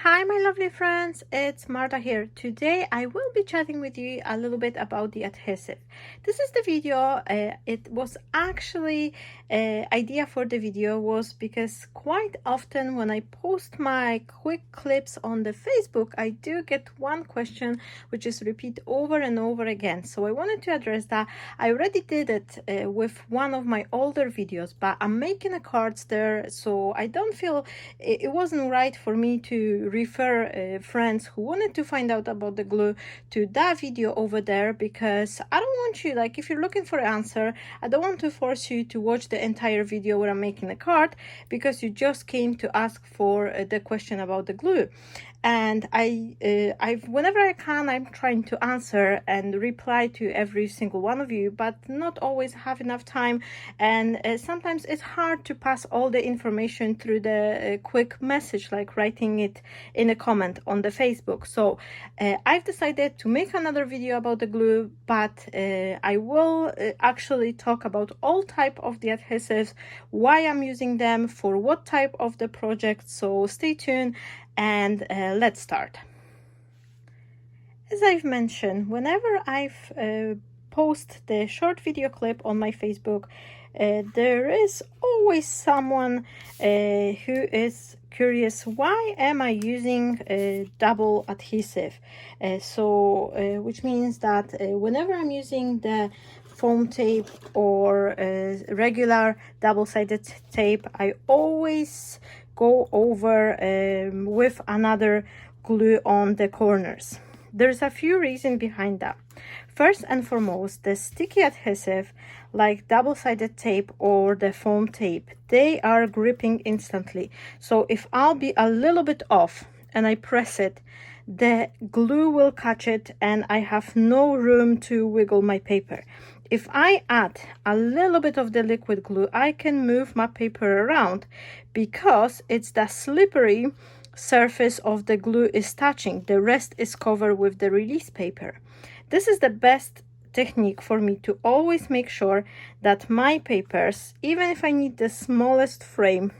Hi my lovely friends, it's Marta here. Today I will be chatting with you a little bit about the adhesive. This is the video. It was actually idea for the video was because quite often when I post my quick clips on the Facebook, I do get one question which is repeat over and over again. So I wanted to address that. I already did it with one of my older videos, but I'm making a cards there, so I don't feel it wasn't right for me to refer friends who wanted to find out about the glue to that video over there, because I don't want you, like, if you're looking for an answer, I don't want to force you to watch the entire video where I'm making a card because you just came to ask for the question about the glue. And I've whenever I can, I'm trying to answer and reply to every single one of you, but not always have enough time, and sometimes it's hard to pass all the information through the quick message, like writing it in a comment on the Facebook. So I've decided to make another video about the glue, but I will actually talk about all type of the adhesives, why I'm using them, for what type of the project. So stay tuned and let's start. As I've mentioned, whenever I've post the short video clip on my Facebook, there is always someone who is curious, why am I using double adhesive? Which means that whenever I'm using the foam tape or regular double-sided tape, I always go over with another glue on the corners. There's a few reasons behind that. First and foremost, the sticky adhesive like double-sided tape or the foam tape, they are gripping instantly. So if I'll be a little bit off and I press it, the glue will catch it and I have no room to wiggle my paper. If I add a little bit of the liquid glue, I can move my paper around because it's the slippery surface of the glue is touching. The rest is covered with the release paper. This is the best technique for me to always make sure that my papers, even if I need the smallest frame,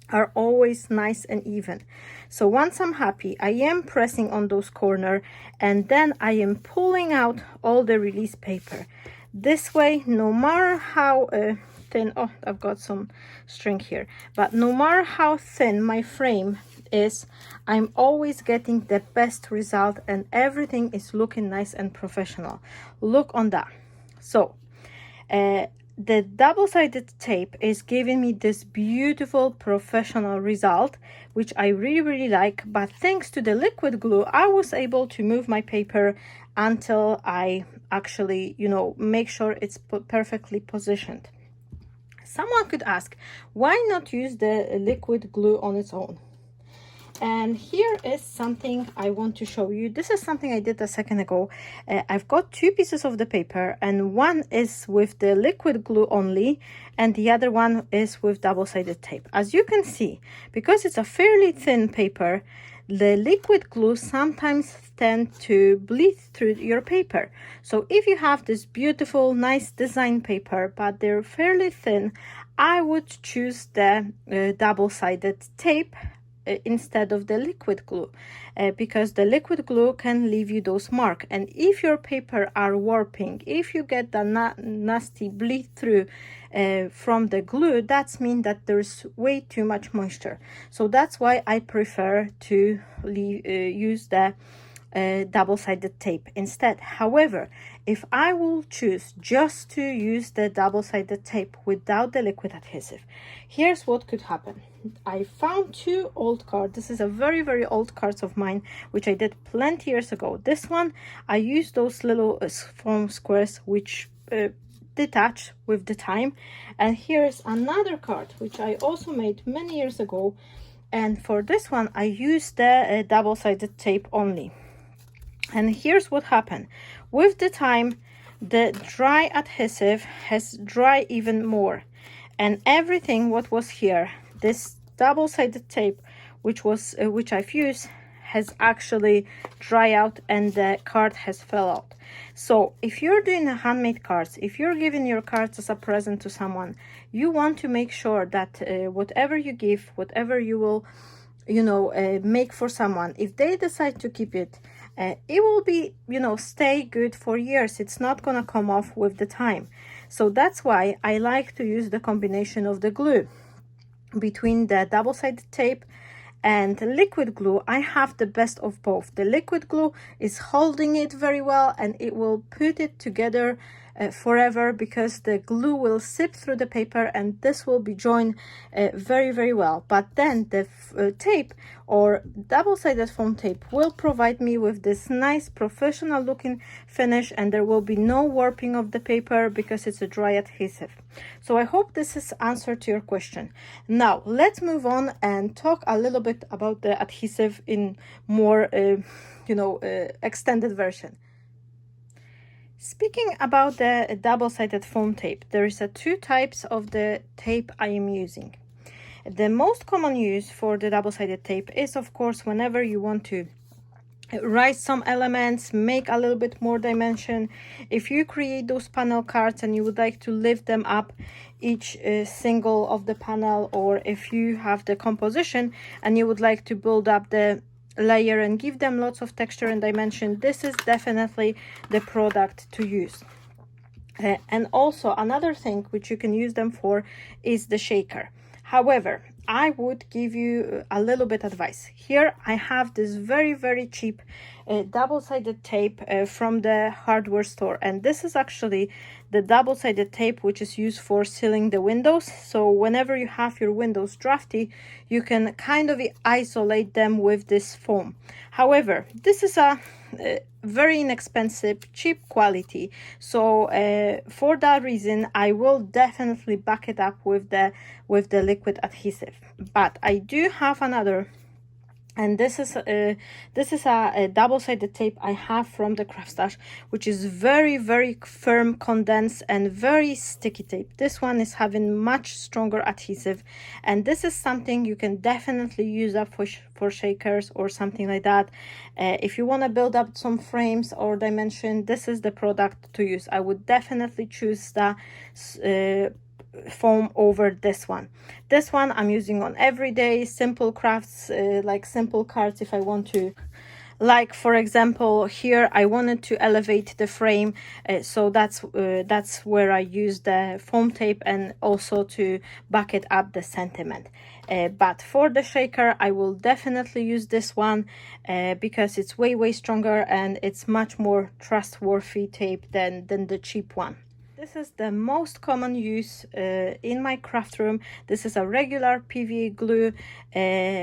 are always nice and even. So once I'm happy, I am pressing on those corners and then I am pulling out all the release paper. This way, no matter how thin, oh, I've got some string here, but no matter how thin my frame is, I'm always getting the best result and everything is looking nice and professional. Look on that. So the double-sided tape is giving me this beautiful professional result, which I really like, but thanks to the liquid glue I was able to move my paper until I actually, you know, make sure it's perfectly positioned. Someone could ask, why not use the liquid glue on its own? And here is something I want to show you. This is something I did a second ago. I've got two pieces of the paper, and one is with the liquid glue only and the other one is with double-sided tape. As you can see, because it's a fairly thin paper, the liquid glue sometimes tend to bleed through your paper. So if you have this beautiful nice design paper but they're fairly thin, I would choose the double-sided tape instead of the liquid glue, because the liquid glue can leave you those marks, and if your paper are warping, if you get the nasty bleed through from the glue, that's mean that there's way too much moisture. So that's why I prefer to use the double-sided tape instead. However, if I will choose just to use the double-sided tape without the liquid adhesive, here's what could happen. I found two old cards. This is a very old cards of mine, which I did plenty years ago. This one, I used those little foam squares which detach with the time. And here's another card which I also made many years ago, and for this one I used the double-sided tape only. And here's what happened. With the time, the dry adhesive has dried even more, and everything what was here, this double-sided tape which I've used, has actually dried out and the card has fell out. So if you're doing a handmade cards, if you're giving your cards as a present to someone, you want to make sure that whatever you give, whatever you will make for someone, if they decide to keep it, it will be, stay good for years. It's not gonna come off with the time. So that's why I like to use the combination of the glue between the double-sided tape and liquid glue. I have the best of both. The liquid glue is holding it very well, and it will put it together forever, because the glue will seep through the paper and this will be joined very, very well. But then the tape, or double-sided foam tape, will provide me with this nice professional looking finish, and there will be no warping of the paper because it's a dry adhesive. So I hope this is answer to your question. Now let's move on and talk a little bit about the adhesive in more extended version. Speaking about the double-sided foam tape, there is two types of the tape I am using. The most common use for the double-sided tape is, of course, whenever you want to write some elements, make a little bit more dimension. If you create those panel cards and you would like to lift them up, each single of the panel, or if you have the composition and you would like to build up the layer and give them lots of texture and dimension, this is definitely the product to use. And also another thing which you can use them for is the shaker. However, I would give you a little bit advice. Here I have this very, very cheap double-sided tape from the hardware store, and this is actually the double-sided tape which is used for sealing the windows. So whenever you have your windows drafty, you can kind of isolate them with this foam. However, this is a very inexpensive, cheap quality, so for that reason I will definitely back it up with the liquid adhesive. But I do have another, and this is a double-sided tape I have from the CRAFTSTASH, which is very, very firm, condensed, and very sticky tape. This one is having much stronger adhesive, and this is something you can definitely use up for shakers or something like that. If you want to build up some frames or dimension, this is the product to use. I would definitely choose the foam over this one. This one I'm using on everyday simple crafts, like simple cards. If I want to, like for example here I wanted to elevate the frame, so that's where I use the foam tape, and also to back it up the sentiment. But for the shaker I will definitely use this one, because it's way stronger and it's much more trustworthy tape than the cheap one. This is the most common use in my craft room. This is a regular PVA glue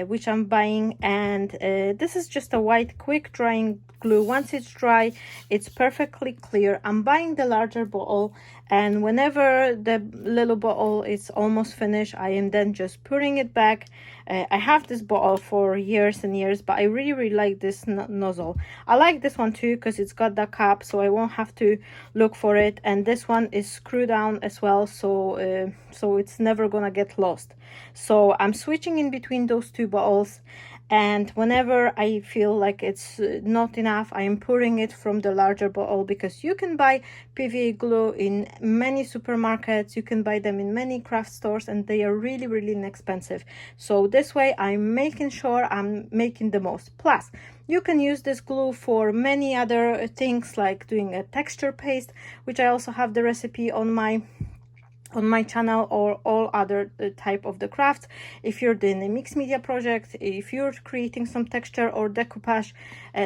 which I'm buying, and this is just a white quick drying glue. Once it's dry, it's perfectly clear. I'm buying the larger bottle, and whenever the little bottle is almost finished, I am then just putting it back. I have this bottle for years and years, but I really like this nozzle. I like this one too because it's got the cap, so I won't have to look for it, and this one is screwed down as well, so so it's never gonna get lost. So I'm switching in between those two bottles, and whenever I feel like it's not enough, I am pouring it from the larger bottle, because you can buy PVA glue in many supermarkets, you can buy them in many craft stores, and they are really inexpensive. So this way I'm making sure I'm making the most. Plus you can use this glue for many other things, like doing a texture paste, which I also have the recipe on my channel, or all other type of the crafts. If you're doing a mixed media project, if you're creating some texture or decoupage,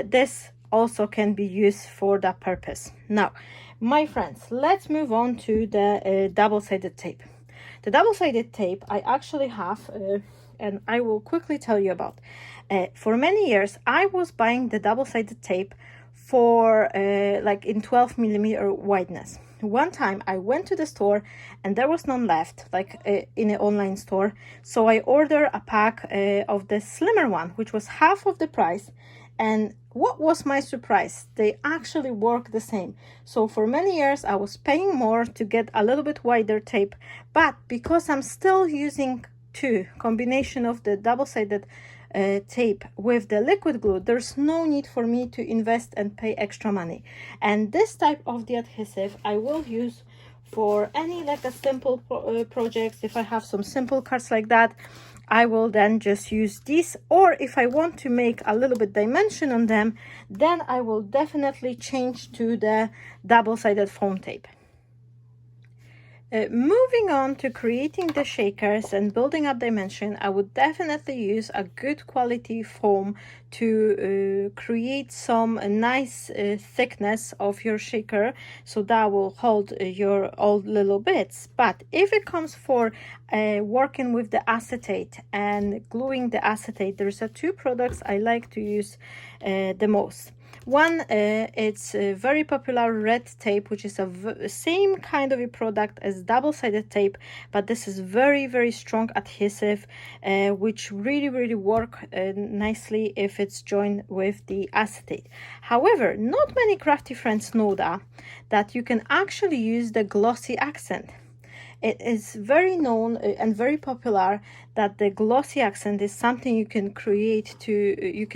this also can be used for that purpose. Now my friends, let's move on to the double-sided tape. The double-sided tape I actually have, and I will quickly tell you about. For many years I was buying the double-sided tape for like in 12mm wideness. One time I went to the store and there was none left, like in an online store, so I ordered a pack of the slimmer one, which was half of the price. And what was my surprise? They actually work the same. So for many years I was paying more to get a little bit wider tape, but because I'm still using combination of the double-sided tape with the liquid glue, there's no need for me to invest and pay extra money. And this type of the adhesive I will use for any like a simple projects. If I have some simple cards like that, I will then just use this, or if I want to make a little bit dimension on them, then I will definitely change to the double-sided foam tape. Moving on to creating the shakers and building up dimension, I would definitely use a good quality foam to create some nice thickness of your shaker, so that will hold your old little bits. But if it comes for working with the acetate and gluing the acetate, there's two products I like to use the most. One, it's a very popular red tape, which is a same kind of a product as double-sided tape, but this is very strong adhesive, which really work nicely if it's joined with the acetate. However, not many crafty friends know that you can actually use the glossy accent. It is very known and very popular that the glossy accent is something you can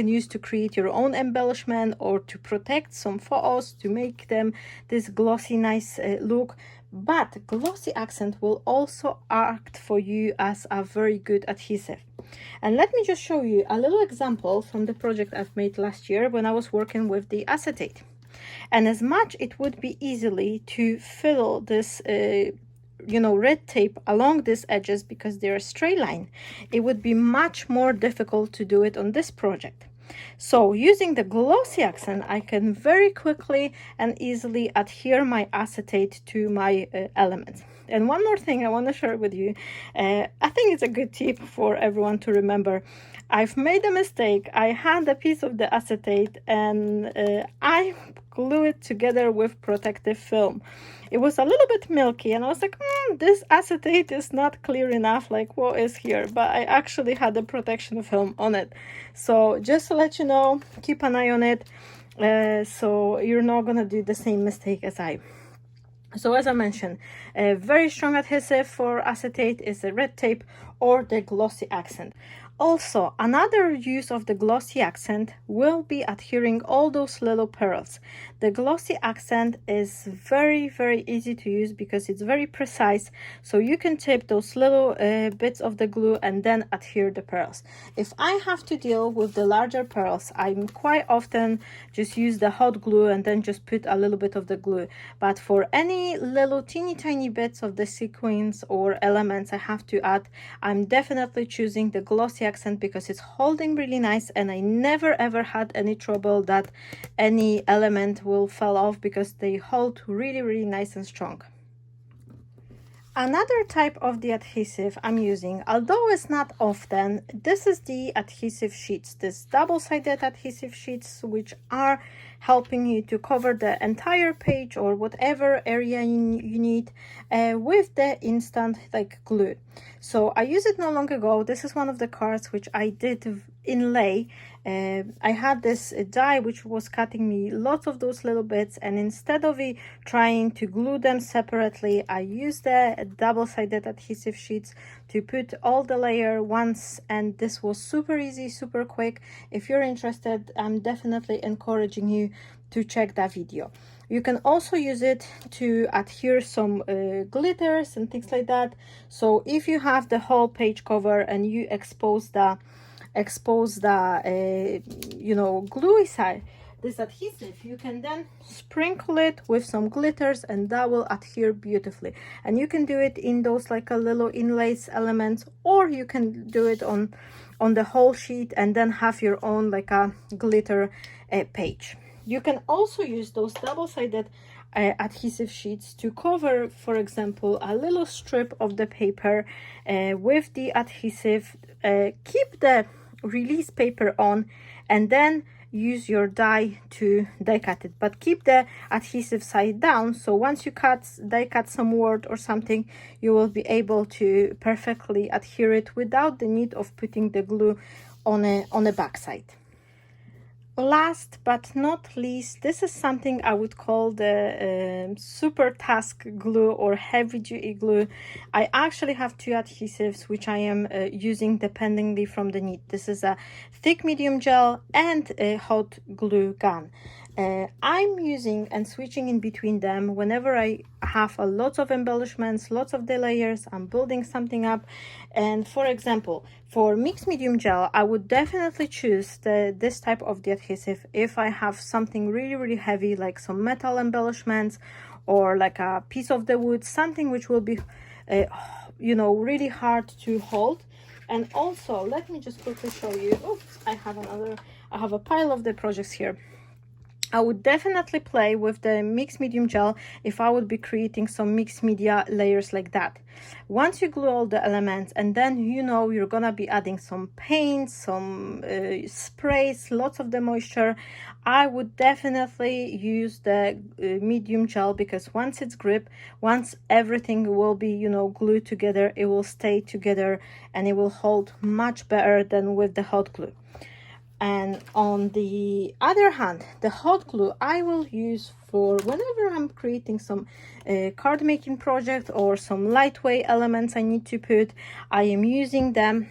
use to create your own embellishment or to protect some photos, to make them this glossy nice look. But glossy accent will also act for you as a very good adhesive. And let me just show you a little example from the project I've made last year when I was working with the acetate. And as much it would be easily to fill this red tape along these edges because they're a straight line, it would be much more difficult to do it on this project. So using the glossy accent, I can very quickly and easily adhere my acetate to my elements. And one more thing I want to share with you, I think it's a good tip for everyone to remember. I've made a mistake. I had a piece of the acetate and I glue it together with protective film. It was a little bit milky and I was like, this acetate is not clear enough, like what is here? But I actually had the protection film on it. So just to let you know, keep an eye on it, so you're not gonna do the same mistake as I. So as I mentioned, a very strong adhesive for acetate is the red tape or the glossy accent. Also, another use of the glossy accent will be adhering all those little pearls. The glossy accent is very easy to use because it's very precise, so you can tip those little bits of the glue and then adhere the pearls. If I have to deal with the larger pearls, I quite often just use the hot glue and then just put a little bit of the glue. But for any little teeny tiny bits of the sequins or elements I have to add, I'm definitely choosing the glossy accent because it's holding really nice, and I never ever had any trouble that any element will fall off because they hold really nice and strong. Another type of the adhesive I'm using, although it's not often, this is the adhesive sheets, this double-sided adhesive sheets, which are helping you to cover the entire page or whatever area you need with the instant like glue. So I used it not long ago. This is one of the cards which I did inlay. I had this die which was cutting me lots of those little bits, and instead of trying to glue them separately, I used the double-sided adhesive sheets to put all the layer once, and this was super easy, super quick. If you're interested, I'm definitely encouraging you to check that video. You can also use it to adhere some glitters and things like that. So if you have the whole page cover and you expose the gluey side, this adhesive, you can then sprinkle it with some glitters and that will adhere beautifully. And you can do it in those like a little inlays elements, or you can do it on the whole sheet and then have your own like a glitter page. You can also use those double-sided adhesive sheets to cover, for example, a little strip of the paper with the adhesive. Keep the release paper on and then use your die to die cut it, but keep the adhesive side down, so once you die cut some word or something, you will be able to perfectly adhere it without the need of putting the glue on a back side. Last but not least, this is something I would call the super task glue or heavy duty glue. I actually have two adhesives which I am using dependingly from the need. This is a thick medium gel and a hot glue gun. I'm using and switching in between them whenever I have a lot of embellishments, lots of the layers, I'm building something up. And for example, for mixed medium gel, I would definitely choose this type of the adhesive if I have something really heavy, like some metal embellishments or like a piece of the wood, something which will be you know, really hard to hold. And also, let me just quickly show you. Oops, I have a pile of the projects here. I would definitely play with the mixed medium gel if I would be creating some mixed media layers like that. Once you glue all the elements, and then you know you're gonna be adding some paint, some sprays, lots of the moisture, I would definitely use the medium gel, because once it's grip, once everything will be, you know, glued together, it will stay together and it will hold much better than with the hot glue. And on the other hand, the hot glue I will use for whenever I'm creating some card making project or some lightweight elements I need to put. I am using them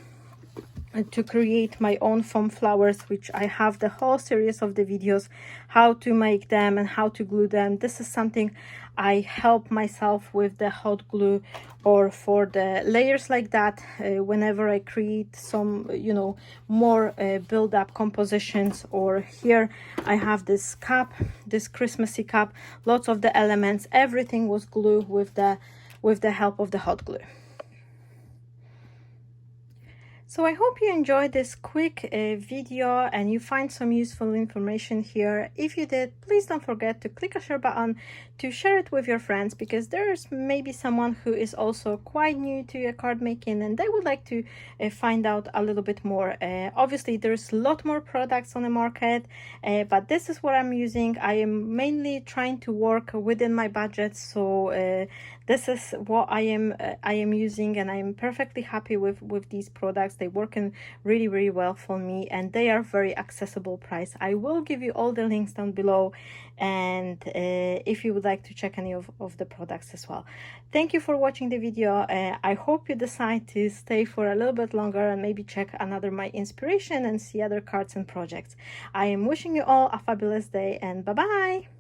to create my own foam flowers, which I have the whole series of the videos how to make them and how to glue them. This is something I help myself with the hot glue, or for the layers like that, whenever I create some, you know, more build up compositions. Or here I have this cup, this Christmassy cup, lots of the elements, everything was glued with the help of the hot glue. So I hope you enjoyed this quick video and you find some useful information here. If you did, please don't forget to click a share button to share it with your friends, because there's maybe someone who is also quite new to card making and they would like to find out a little bit more. Obviously there's a lot more products on the market, but this is what I'm using. I am mainly trying to work within my budget, so this is what I am using, and I am perfectly happy with these products. They work in really well for me, and they are very accessible price. I will give you all the links down below, and if you would like to check any of the products as well. Thank you for watching the video. I hope you decide to stay for a little bit longer and maybe check another my inspiration and see other cards and projects. I am wishing you all a fabulous day, and bye bye.